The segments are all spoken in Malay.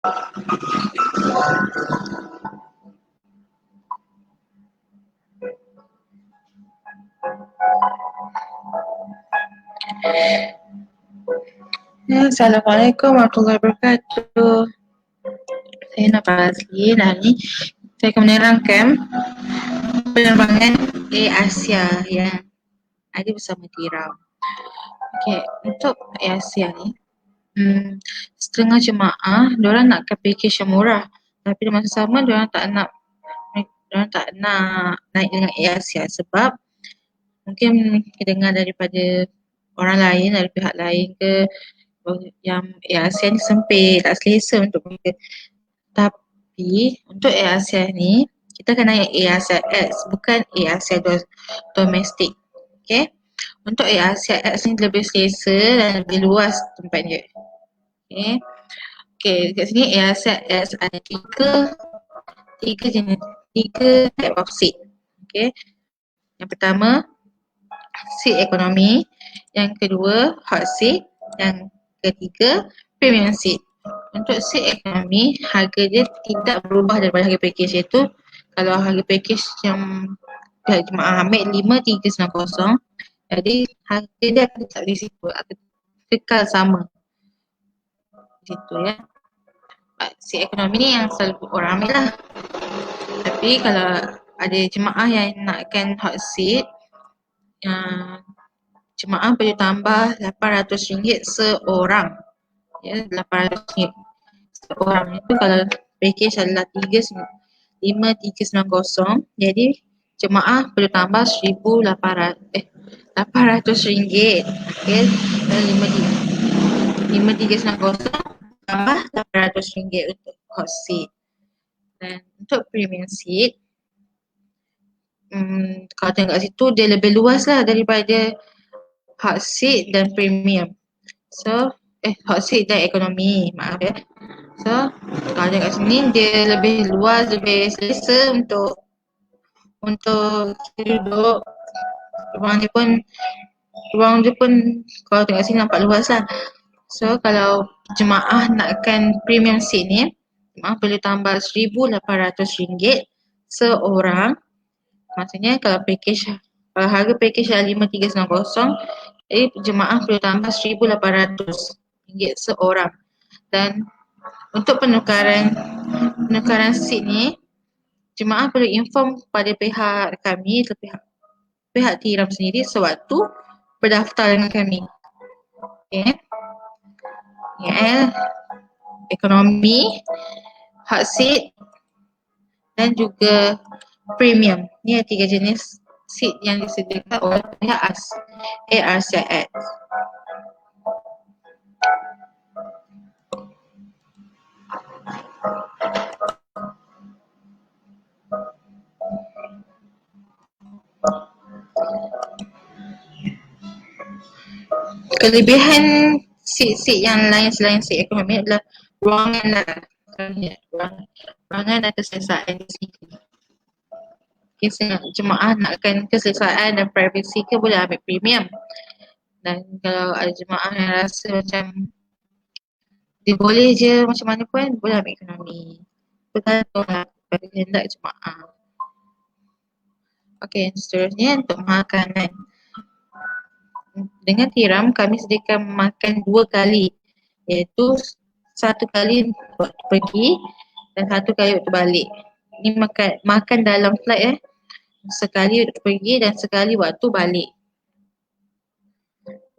Ya, Assalamualaikum warahmatullahi wabarakatuh. Saya Nafas Azli dan ni saya akan menerangkan penerbangan Air Asia yang ada bersama Tiram. Okey, untuk Air Asia ni, setengah jemaah diorang nakkan package yang murah, tapi di masa sama diorang tak nak naik dengan Air Asia sebab mungkin dengar daripada orang lain, dari pihak lain ke, yang Air Asia ni sempit, tak selesa untuk mereka. Tapi untuk Air Asia ni kita akan naik Air Asia X, bukan Air Asia domestik. Okay. Untuk Air Asia X ni lebih selesa dan lebih luas tempat dia. Okay. Okay, dekat sini Air Asia X ada tiga jenis, tiga type of seat. Okay. Yang pertama seat ekonomi, yang kedua hot seat, yang ketiga premium seat. Untuk seat ekonomi, harga dia tidak berubah daripada harga package, iaitu kalau harga package yang pihak jemaah ambil 5390, jadi harga dia akan tetap di situ, akan kekal sama di situ ya. Seat ekonomi ni yang selalu orang ambil lah. Tapi kalau ada jemaah yang nakkan hot seat, jemaah boleh tambah RM800 seorang. Ya, RM800 seorang. Itu kalau package adalah 5390, jadi jemaah perlu tambah RM800. Okay, dan 5390 tambah RM800 untuk hot seat. Dan untuk premium seat, kalau tengok kat situ dia lebih luas lah daripada hot seat dan premium. So, hot seat dan ekonomi, maaf ya. So, kalau tengok kat sini dia lebih luas, lebih selesa untuk kita duduk. Ruang dia pun kalau tengok sini nampak luas lah. So, kalau jemaah nakkan premium seat ni, jemaah perlu tambah RM1,800 seorang. Maksudnya kalau harga package adalah 5390, jadi jemaah perlu tambah RM1,800 seorang. Dan untuk penukaran seat ni, jemaah perlu inform kepada pihak kami atau pihak Tiram sendiri sewaktu berdaftar dengan kami. Okay. Ekonomi, hot seat dan juga premium. Ni tiga jenis seat yang disediakan oleh pihak Air Asia X. Kelebihan seat yang lain selain seat ekonomi adalah ruangan dan keselesaan di sini. Jemaah nakkan keselesaan dan privacy ke, boleh ambil premium. Dan kalau ada jemaah yang rasa macam dia boleh je macam mana pun, boleh ambil ekonomi. Bergantung lah pada kehendak jemaah. Okey, seterusnya untuk makanan. Dengan Tiram kami sediakan makan 2 kali, iaitu 1 kali waktu pergi dan 1 kali waktu balik. Ini makan dalam flight sekali waktu pergi dan sekali waktu balik.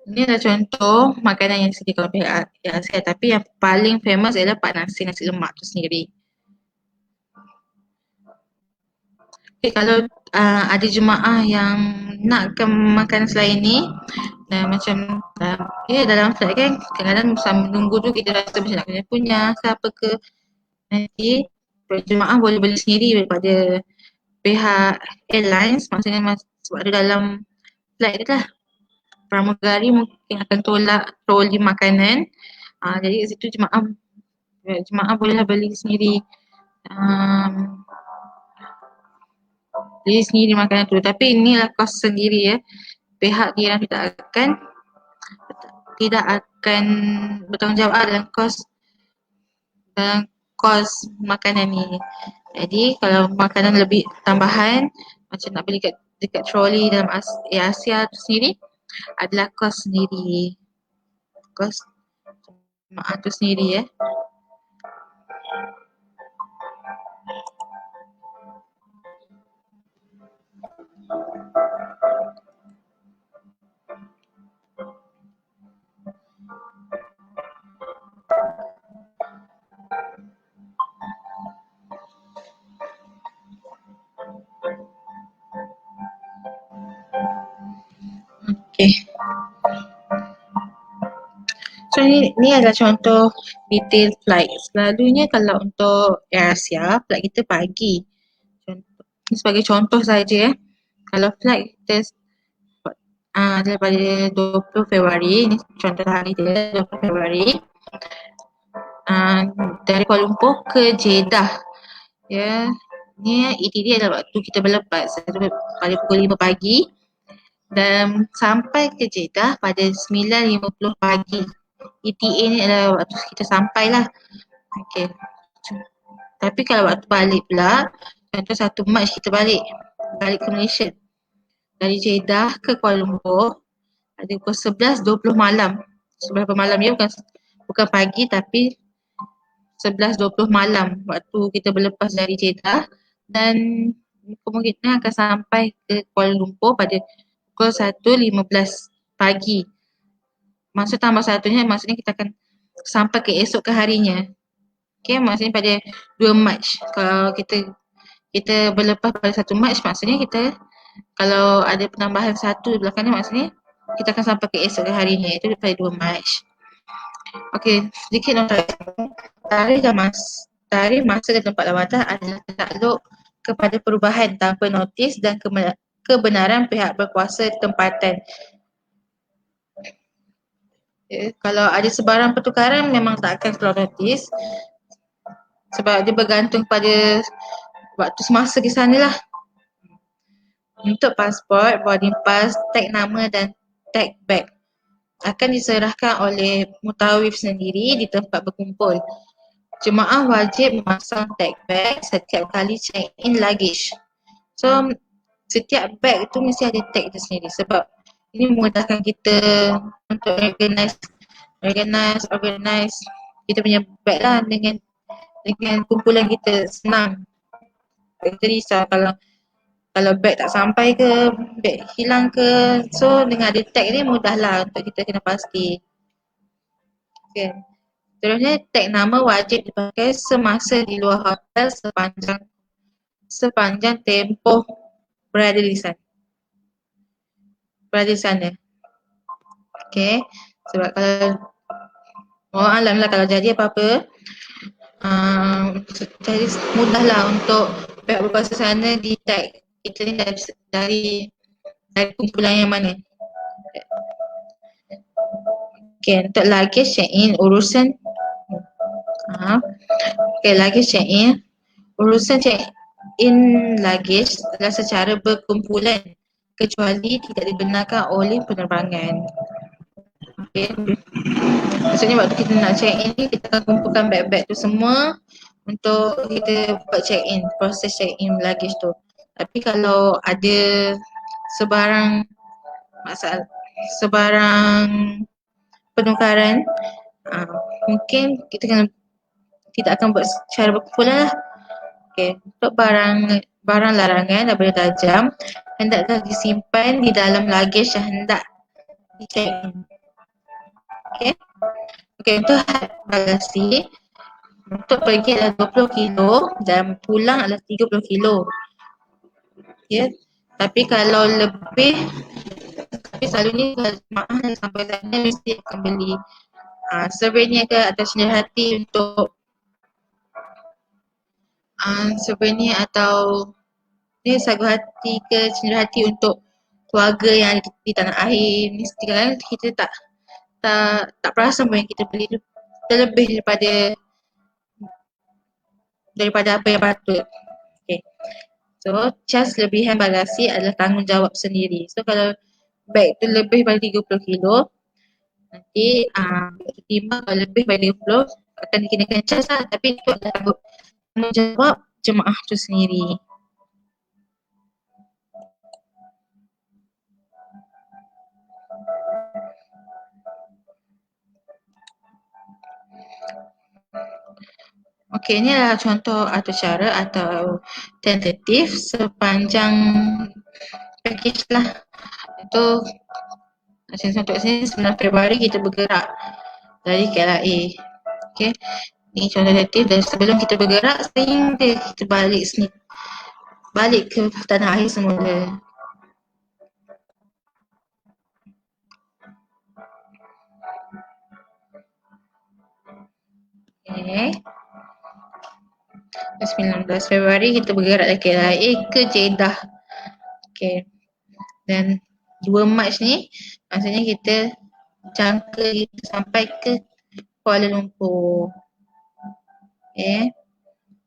Ini adalah contoh makanan yang disediakan oleh pihak Asia, tapi yang paling famous adalah Pak Nasi, nasi lemak tu sendiri. Okay, kalau ada jemaah yang nakkan makanan selain ni, macam dalam flight kan, kadang-kadang sambil menunggu tu kita rasa macam nak kena kunyah ke apa ke, nanti jemaah boleh beli sendiri daripada pihak airlines, maksudnya sebab ada dalam flight tu lah. Pramugari mungkin akan tolak troli makanan, jadi kat situ jemaah bolehlah beli sendiri, makanan tu. Tapi inilah kos sendiri ya. Pihak Tiram tidak akan bertanggungjawab dalam kos kos makanan ni. Jadi kalau makanan lebih tambahan macam nak beli dekat troli dalam Asia tu sendiri adalah kos sendiri. Kos jemaah tu sendiri Okay. So ni adalah contoh detail flight. Selalunya kalau untuk Air Asia, flight kita pagi. Ni sebagai contoh saja Kalau flight kita daripada 20 Februari, ni contoh hari dia 20 Februari. Dari Kuala Lumpur ke Jeddah. Ni ETA dia adalah waktu kita berlepas pada pukul 5 pagi dan sampai ke Jeddah pada 9.50 pagi. ETA ni adalah waktu kita sampai lah. Okay. Tapi kalau waktu balik pula, contoh 1 Mac kita balik ke Malaysia. Dari Jeddah ke Kuala Lumpur ada pukul 11.20 malam. 11 malam dia bukan pagi tapi 11.20 malam waktu kita berlepas dari Jeddah dan kemungkinan akan sampai ke Kuala Lumpur pada pukul 1.15 pagi. Maksud tambah satunya maksudnya kita akan sampai ke esok ke harinya. Okay, maksudnya pada 2 Mac. Kalau kita berlepas pada 1 Mac maksudnya kita kalau ada penambahan 1 di belakangnya maksudnya kita akan sampai ke esok ke harinya iaitu pada 2 Mac. Okey, sedikit nota. Tarikh masa dan tempat lawatan adalah takluk kepada perubahan tanpa notis dan kebenaran pihak berkuasa tempatan. Kalau ada sebarang pertukaran memang tak akan keluar notis sebab dia bergantung pada waktu semasa di sana lah. Untuk pasport, boarding pass, tag nama dan tag bag akan diserahkan oleh mutawif sendiri di tempat berkumpul. Jemaah wajib memasang tag bag setiap kali check-in luggage. So, setiap bag tu mesti ada tag dia sendiri sebab ini memudahkan kita untuk organize kita punya bag lah dengan kumpulan kita senang. Kita risau kalau bag tak sampai ke, bag hilang ke, so dengan ada tag ni mudahlah untuk kita kena pasti. Okay. Seterusnya tag nama wajib dipakai semasa di luar hotel sepanjang tempoh berada di sana. Okay. Sebab kalau alam lah kalau jadi apa-apa jadi mudahlah untuk pihak berkuasa sana di tag kita ni dari kumpulan yang mana. Okay, untuk luggage check-in urusan luggage check-in urusan check-in luggage adalah secara berkumpulan kecuali tidak dibenarkan oleh penerbangan. Okay. Maksudnya waktu kita nak check-in ni kita akan kumpulkan beg-beg tu semua untuk kita buat check-in, proses check-in luggage tu. Tapi kalau ada sebarang penukaran mungkin kita tidak akan buat secara berkumpulan lah. Okay. Untuk barang larangan dan benda tajam hendaklah disimpan di dalam luggage yang hendak di check-in. Okay, untuk bagasi untuk pergi adalah 20 kilo dan pulang adalah 30 kilo. Tapi kalau lebih, selalunya kalau jemaah yang sampai sana mesti akan beli souvenir ke atau cenderia hati untuk souvenir atau sagu hati ke cenderia hati untuk keluarga yang ada di tanah air. Mesti kan kita tak perasan pun yang kita beli tu terlebih daripada apa yang patut. Okay. So, cas lebihan bagasi adalah tanggungjawab sendiri. So, kalau beg tu lebih daripada 30 kilo, nanti timbang kalau lebih daripada 30 akan dikenakan cas lah, tapi itu adalah tanggungjawab jemaah tu sendiri. Okey, ini adalah contoh atau cara atau tentatif sepanjang package lah. Itu untuk sini 9 Februari kita bergerak dari KLIA. Okey, ini contoh tentatif dan sebelum kita bergerak sehingga kita balik ke tanah air semula. Okey. 19 Februari kita bergerak dari KLIA ke Jeddah. Okey. Dan 2 Mac ni maksudnya kita jangka kita sampai ke Kuala Lumpur. Okey.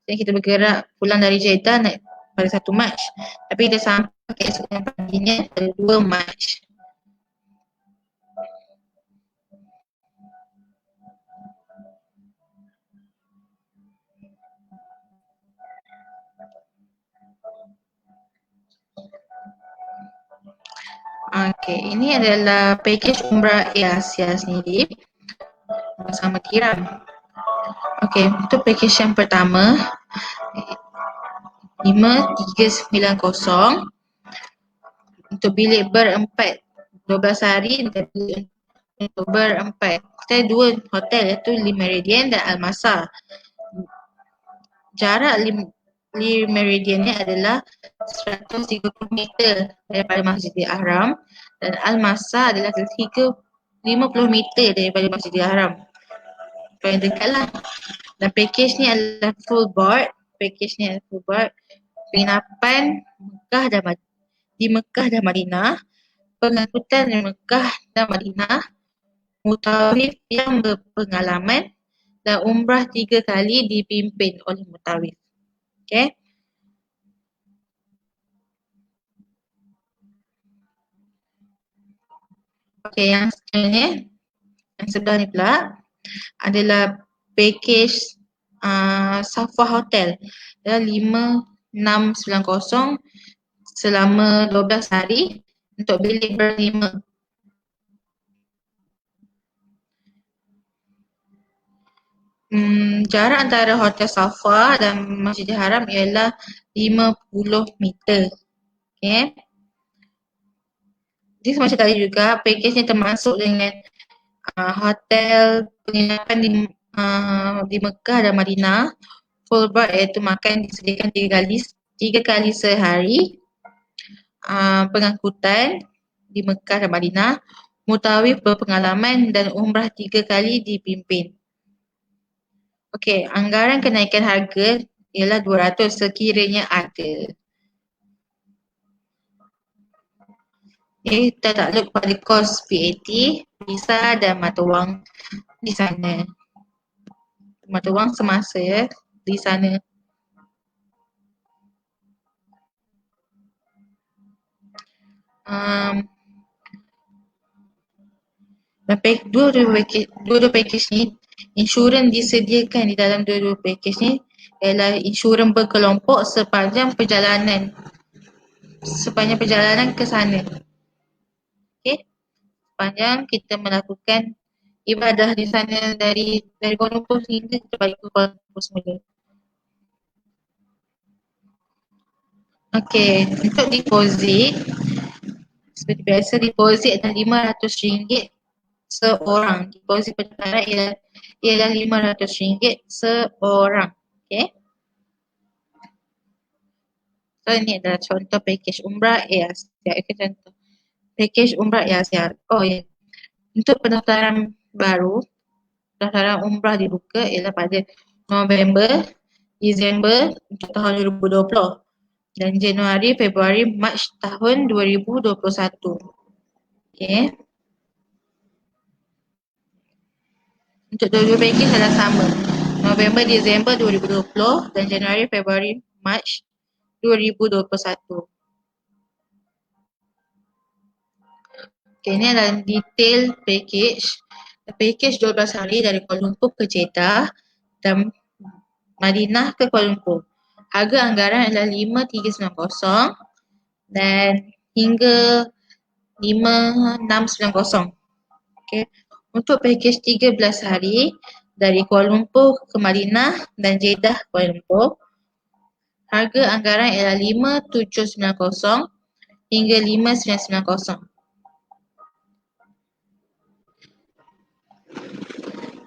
Jadi kita bergerak pulang dari Jeddah naik pada 1 Mac. Tapi kita sampai keesokan paginya pada 2 Mac. Okey, ini adalah package Umrah Air Asia sendiri bersama tiram. Okey, untuk package yang pertama 5390 untuk bilik berempat 12 hari dan untuk berempat. Kita ada 2 hotel iaitu Le Méridien dan Al-Masa. Jarak Le Méridien ni adalah 130 meter daripada Masjidil Haram dan Al-Masa adalah 50 meter daripada Masjidil Haram. Paling dekat lah. Dan package ni adalah full board. Penginapan di Mekah dan Madinah, pengangkutan di Mekah dan Madinah, mutawif yang berpengalaman dan umrah 3 kali dipimpin oleh mutawif. Okey. Okey, yang sebelah ni pula adalah package Safa Hotel. Adalah 5690 selama 12 hari untuk bilik berlima. Jarak antara Hotel Safa dan Masjidil Haram ialah 50 meter. Okay. Jadi semacam tadi juga, package ni termasuk dengan hotel penginapan di Mekah dan Madinah. Full board iaitu makan disediakan 3 kali sehari. Pengangkutan di Mekah dan Madinah. Mutawif berpengalaman dan umrah 3 kali dipimpin. Okey, anggaran kenaikan harga ialah 200 sekiranya ada. Kita takluk pada kos VAT, visa dan mata wang di sana. Mata wang semasa ya di sana. Dua-dua package ni, insurans disediakan di dalam dua-dua package ni ialah insurans berkelompok sepanjang perjalanan ke sana. Okey. Sepanjang kita melakukan ibadah di sana dari Kuala Lumpur hingga kita balik ke Kuala Lumpur semula. Okey, untuk deposit seperti biasa deposit adalah RM500 seorang. Deposit pertukaran ialah RM500 seorang. Okey. So ini adalah contoh package Umrah Air Asia. Contoh package Umrah Air Asia. Oh ya. Untuk pendaftaran baru, pendaftaran Umrah dibuka ialah pada November, Disember untuk tahun 2020 dan Januari, Februari, Mac tahun 2021. Okey. Untuk dua-dua package adalah sama. November, Disember 2020 dan Januari, Februari, Mac 2021. Okay, ini adalah detail package. Package 12 hari dari Kuala Lumpur ke Jeddah dan Madinah ke Kuala Lumpur. Harga anggaran adalah 5390 dan hingga 5690. Okay. Untuk pakej 13 hari dari Kuala Lumpur ke Madinah dan Jeddah Kuala Lumpur, harga anggaran ialah 5790 hingga 5990.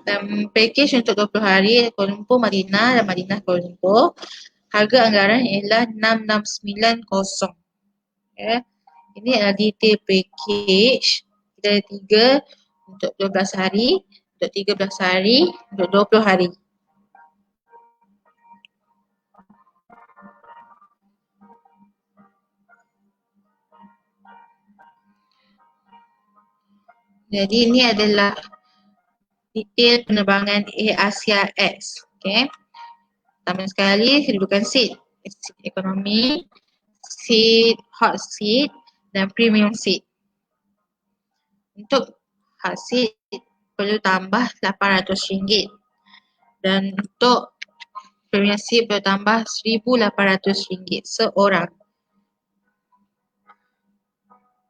Dan pakej untuk 20 hari Kuala Lumpur Madinah dan Madinah Kuala Lumpur, harga anggaran ialah 6690. Okay. Ini adalah detail pakej kita ada 3 untuk 12 hari, untuk 13 hari, untuk 20 hari. Jadi ini adalah detail penerbangan Air Asia X. Okay. Pertama sekali kedudukan seat ekonomi, seat hot seat dan premium seat. Untuk hot seat perlu tambah RM800 dan untuk premium seat perlu tambah RM1,800 seorang.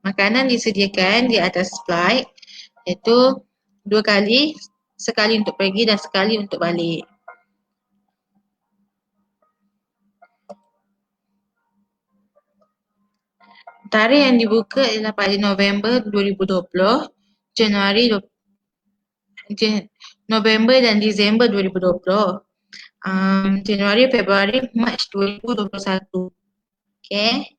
Makanan disediakan di atas flight iaitu 2 kali, sekali untuk pergi dan sekali untuk balik. Tarikh yang dibuka ialah pada November 2020, November dan Disember 2020, Januari, Februari, Mac 2021. Okay.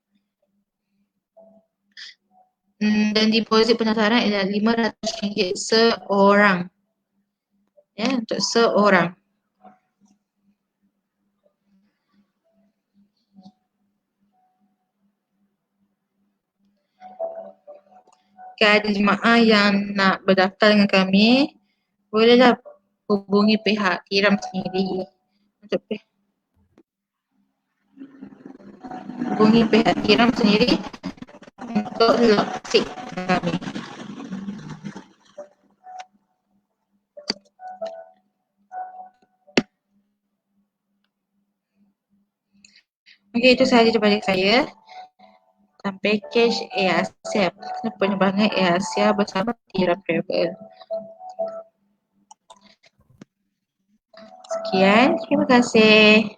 Dan deposit pendaftaran ialah RM500 seorang. Ya, untuk seorang. Ada jemaah yang nak berdaftar dengan kami, bolehlah hubungi pihak kiram sendiri untuk hubungi pihak kiram sendiri untuk lock seat kami. Okey, itu sahaja daripada saya tentang pakej Air Asia, penerbangan Air Asia bersama Kiram Travel. Sekian, terima kasih.